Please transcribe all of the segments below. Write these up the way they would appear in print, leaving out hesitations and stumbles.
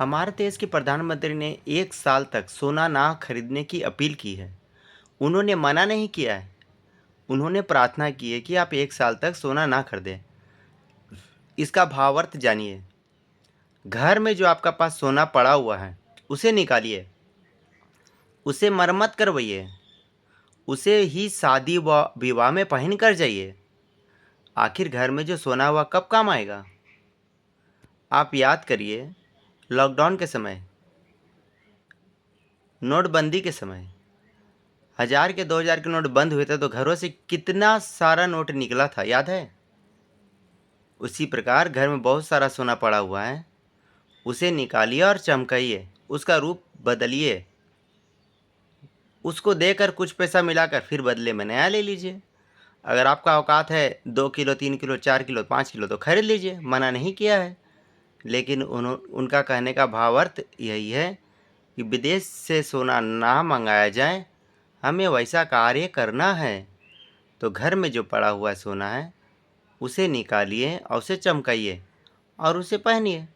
हमारे देश के प्रधानमंत्री ने 1 साल तक सोना ना खरीदने की अपील की है। उन्होंने मना नहीं किया है। उन्होंने प्रार्थना की है कि आप 1 साल तक सोना ना खरीदें। इसका भावार्थ जानिए। घर में जो आपका पास सोना पड़ा हुआ है उसे निकालिए, उसे मरम्मत करवाइए, उसे ही शादी व विवाह में पहन कर जाइए। आखिर घर में जो सोना हुआ कब काम आएगा। आप याद करिए, लॉकडाउन के समय, नोटबंदी के समय 1000 के 2000 के नोट बंद हुए थे तो घरों से कितना सारा नोट निकला था, याद है। उसी प्रकार घर में बहुत सारा सोना पड़ा हुआ है, उसे निकालिए और चमकाइए, उसका रूप बदलिए। उसको देकर कुछ पैसा मिलाकर फिर बदले में नया ले लीजिए। अगर आपका औकात है 2 किलो, 3 किलो, 4 किलो, 5 किलो तो खरीद लीजिए, मना नहीं किया है। लेकिन उनका कहने का भावार्थ यही है कि विदेश से सोना ना मंगाया जाए, हमें वैसा कार्य करना है। तो घर में जो पड़ा हुआ सोना है उसे निकालिए और उसे चमकाइए और उसे पहनिए।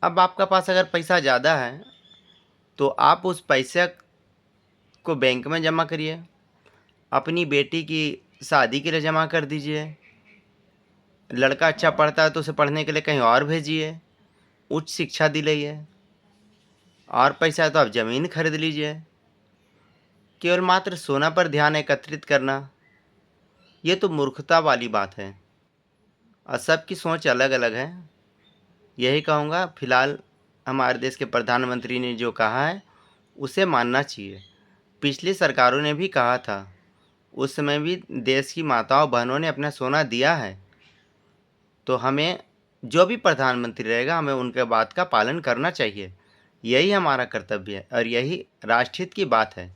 अब आपका पास अगर पैसा ज़्यादा है तो आप उस पैसे को बैंक में जमा करिए, अपनी बेटी की शादी के लिए जमा कर दीजिए। लड़का अच्छा पढ़ता है तो उसे पढ़ने के लिए कहीं और भेजिए, उच्च शिक्षा दिलाइए। और पैसा है तो आप ज़मीन खरीद लीजिए। केवल मात्र सोना पर ध्यान एकत्रित करना, ये तो मूर्खता वाली बात है और सबकी सोच अलग अलग है। यही कहूँगा, फिलहाल हमारे देश के प्रधानमंत्री ने जो कहा है उसे मानना चाहिए। पिछली सरकारों ने भी कहा था, उस समय भी देश की माताओं बहनों ने अपना सोना दिया है। तो हमें, जो भी प्रधानमंत्री रहेगा, हमें उनके बात का पालन करना चाहिए। यही हमारा कर्तव्य है और यही राष्ट्रहित की बात है।